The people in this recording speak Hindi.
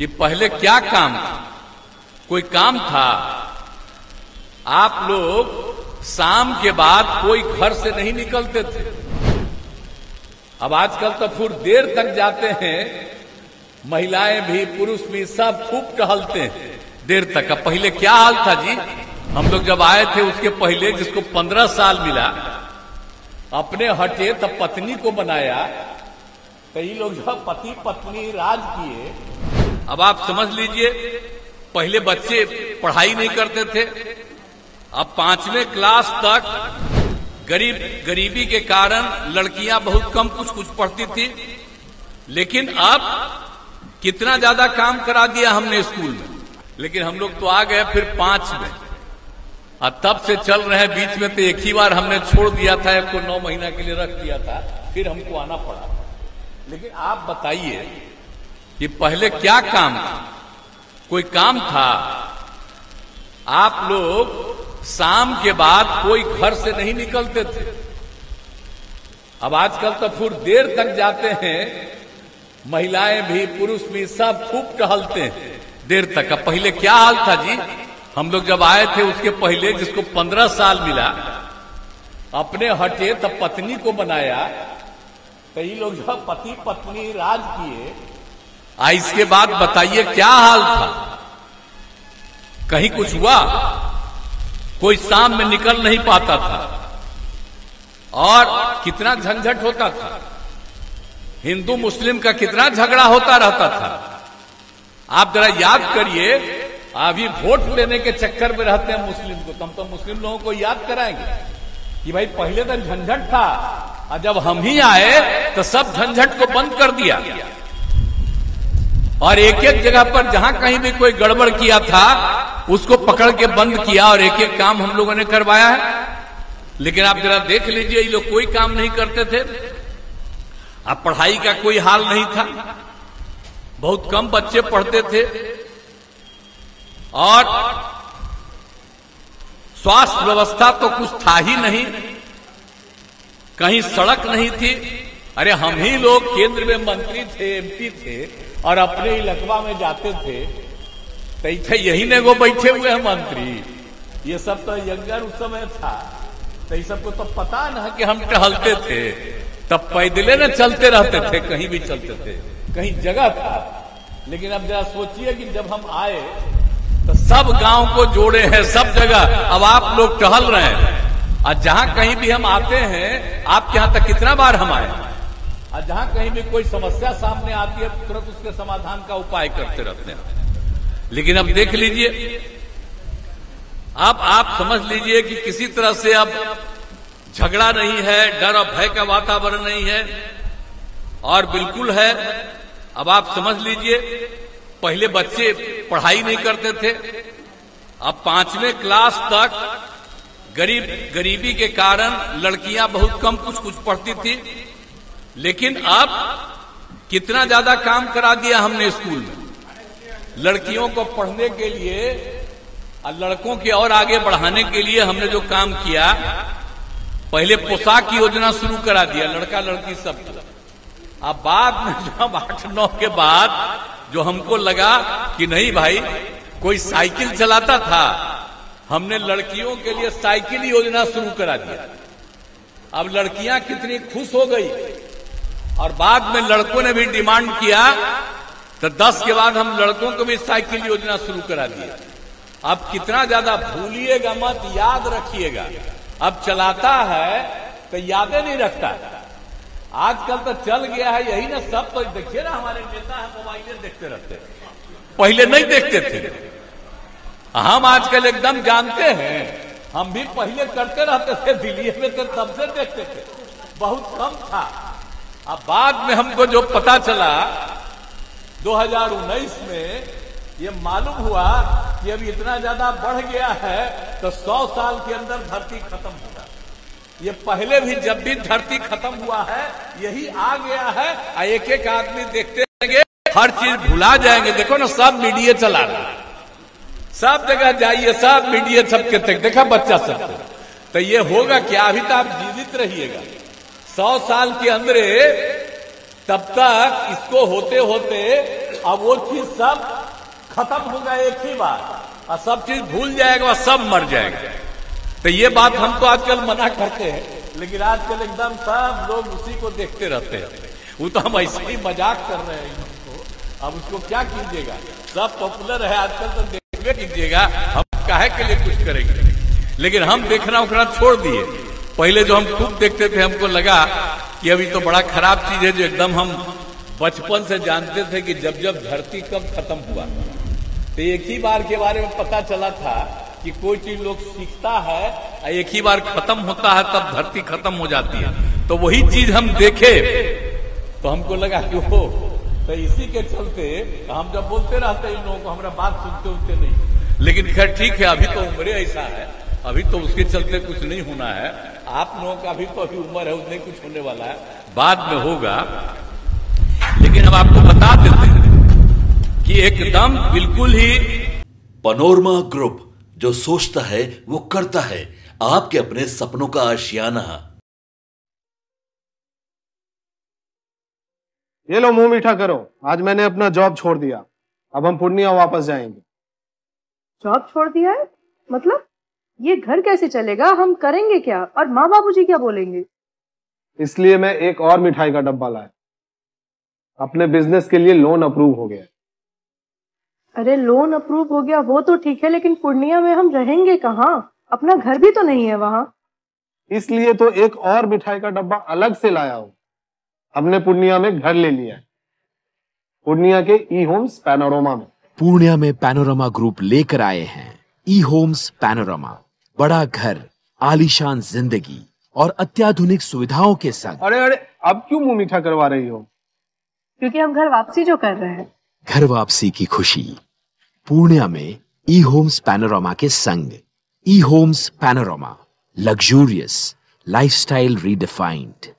कि पहले क्या काम था, कोई काम था। आप लोग शाम के बाद कोई घर से नहीं निकलते थे। अब आजकल तो फिर देर तक जाते हैं, महिलाएं भी पुरुष भी सब खूब टहलते हैं देर तक। अब पहले क्या हाल था जी, हम लोग जब आए थे उसके पहले जिसको 15 साल मिला, अपने हटे तब पत्नी को बनाया, कई लोग जब पति पत्नी राज किए। अब आप समझ लीजिए, पहले बच्चे पढ़ाई नहीं करते थे। अब 5वें क्लास तक गरीबी के कारण लड़कियां बहुत कम कुछ पढ़ती थी। लेकिन अब कितना ज्यादा काम करा दिया हमने स्कूल में। लेकिन हम लोग तो आ गए फिर 5 में, और तब से चल रहे हैं। बीच में तो एक ही बार हमने छोड़ दिया था, एक को 9 महीना के लिए रख दिया था, फिर हमको आना पड़ा। लेकिन आप बताइए कि पहले क्या काम था, कोई काम था। आप लोग शाम के बाद कोई घर से नहीं निकलते थे। अब आजकल तो फिर देर तक जाते हैं, महिलाएं भी पुरुष भी सब खूब टहलते हैं देर तक। अब पहले क्या हाल था जी, हम लोग जब आए थे उसके पहले जिसको 15 साल मिला, अपने हटे तब पत्नी को बनाया, कई लोग जब पति पत्नी राज किए। इसके बाद बताइए क्या हाल था, कहीं कुछ हुआ? कोई शाम में निकल नहीं पाता था, और कितना झंझट होता था। हिंदू मुस्लिम का कितना झगड़ा होता रहता था। आप जरा याद करिए, अभी वोट लेने के चक्कर में रहते हैं मुस्लिम को। हम तो मुस्लिम लोगों को याद कराएंगे कि भाई पहले तो झंझट था, और जब हम ही आए तो सब झंझट को बंद कर दिया, और एक एक जगह पर जहां कहीं भी कोई गड़बड़ किया था उसको पकड़ के बंद किया, और एक एक काम हम लोगों ने करवाया है। लेकिन आप जरा देख लीजिए, ये लोग कोई काम नहीं करते थे। अब पढ़ाई का कोई हाल नहीं था, बहुत कम बच्चे पढ़ते थे, और स्वास्थ्य व्यवस्था तो कुछ था ही नहीं, कहीं सड़क नहीं थी। अरे हम ही लोग केंद्र में मंत्री थे, एमपी थे, और अपने इलाका में जाते थे तो यही ने वो बैठे हुए हैं मंत्री। ये सब तो यंगर उस समय था, तो ये सबको तो पता न कि हम टहलते थे, तब पैदले न चलते रहते थे, कहीं भी चलते थे, कहीं जगह था। लेकिन अब जरा सोचिए कि जब हम आए तो सब गांव को जोड़े हैं, सब जगह अब आप लोग टहल रहे हैं। और जहां कहीं भी हम आते हैं, आपके यहां तक कितना बार हम आए, और जहां कहीं भी कोई समस्या सामने आती है तुरंत उसके समाधान का उपाय करते रहते हैं। लेकिन अब देख लीजिए, अब आप समझ लीजिए कि किसी तरह से अब झगड़ा नहीं है, डर और भय का वातावरण नहीं है, और बिल्कुल है। अब आप समझ लीजिए, पहले बच्चे पढ़ाई नहीं करते थे। अब 5वें क्लास तक गरीबी के कारण लड़कियां बहुत कम कुछ पढ़ती थी। लेकिन अब कितना ज्यादा काम करा दिया हमने स्कूल में। लड़कियों को पढ़ने के लिए और लड़कों के और आगे बढ़ाने के लिए हमने जो काम किया, पहले पोशाक योजना शुरू करा दिया, लड़का लड़की सब। अब बाद में जब 8-9 के बाद जो हमको लगा कि नहीं भाई, कोई साइकिल चलाता था, हमने लड़कियों के लिए साइकिल योजना शुरू करा दिया। अब लड़कियां कितनी खुश हो गई, और बाद में लड़कों ने भी डिमांड किया, तो 10 के बाद हम लड़कों को भी साइकिल योजना शुरू करा दिया। अब कितना ज्यादा भूलिएगा मत, याद रखिएगा। अब चलाता है तो यादें नहीं रखता। आजकल तो चल गया है यही ना, सब तो देखिए ना, हमारे नेता है मोबाइलें देखते रहते, पहले नहीं देखते थे। हम आजकल एकदम जानते हैं, हम भी पहले करते रहते थे, दिल्ली में तो तब से देखते थे, बहुत कम था। अब बाद में हमको जो पता चला 2019 में, ये मालूम हुआ कि अब इतना ज्यादा बढ़ गया है तो 100 साल के अंदर धरती खत्म होगा। ये पहले भी जब भी धरती खत्म हुआ है यही आ गया है, एक एक आदमी देखते रहेंगे, हर चीज भुला जाएंगे। देखो ना, सब मीडिया चला रहा है, सब जगह जाइए, सब मीडिया सबके तक देखा बच्चा सब। तो ये होगा क्या, अभी तो आप जीवित रहिएगा 100 साल के अंदर, तब तक इसको होते होते अब वो चीज सब खत्म होगा एक ही बार, और सब चीज भूल जाएगा, सब मर जाएगा। तो ये बात हम तो आजकल मना करते हैं, लेकिन आजकल एकदम सब लोग उसी को देखते रहते हैं। वो तो हम ऐसे ही मजाक कर रहे हैं इनको, अब उसको क्या कीजिएगा, सब पॉपुलर है आजकल, तो देखिए कीजिएगा, हम काहे के लिए कुछ करेंगे। लेकिन हम देखना उखना छोड़ दिए। पहले जो हम खूब देखते थे, हमको लगा कि अभी तो बड़ा खराब चीज है, जो एकदम हम बचपन से जानते थे कि जब जब धरती कब खत्म हुआ। तो एक ही बार के बारे में पता चला था कि कोई चीज लोग सीखता है और एक ही बार खत्म होता है, तब धरती खत्म हो जाती है। तो वही चीज हम देखे तो हमको लगा कि हो, तो इसी के चलते हम जब बोलते रहते इन लोगों को, हमारा बात सुनते नहीं। लेकिन खैर ठीक है, अभी तो उम्र ऐसा है, अभी तो उसके चलते कुछ नहीं होना है। आप लोगों का भी तो अभी उम्र है, उतने कुछ होने वाला है, बाद में होगा। लेकिन अब आपको बता देते हैं कि एकदम बिल्कुल ही पैनोरमा ग्रुप, जो सोचता है वो करता है, आपके अपने सपनों का आशियाना। ये लो मुंह मीठा करो, आज मैंने अपना जॉब छोड़ दिया, अब हम पूर्णिया वापस जाएंगे। जॉब छोड़ दिया है? मतलब ये घर कैसे चलेगा, हम करेंगे क्या, और माँ बाबूजी क्या बोलेंगे? इसलिए मैं एक और मिठाई का डब्बा लाया, अपने बिजनेस के लिए लोन अप्रूव हो गया। अरे लोन अप्रूव हो गया वो तो ठीक है, लेकिन पूर्णिया में हम रहेंगे कहाँ? अपना घर भी तो नहीं है वहां। इसलिए तो एक और मिठाई का डब्बा अलग से लाया हूं। हमने पूर्णिया में घर ले लिया है, पूर्णिया के ई होम्स पैनोरमा में। पूर्णिया में पैनोरमा ग्रुप लेकर आए हैं ई होम्स पैनोरमा। बड़ा घर, आलीशान जिंदगी और अत्याधुनिक सुविधाओं के संग। अरे अब क्यों मुंह मीठा करवा रही हो? क्योंकि हम घर वापसी जो कर रहे हैं। घर वापसी की खुशी पूर्णिया में ई होम्स पैनोरमा के संग। E Homes Panorama, luxurious lifestyle redefined.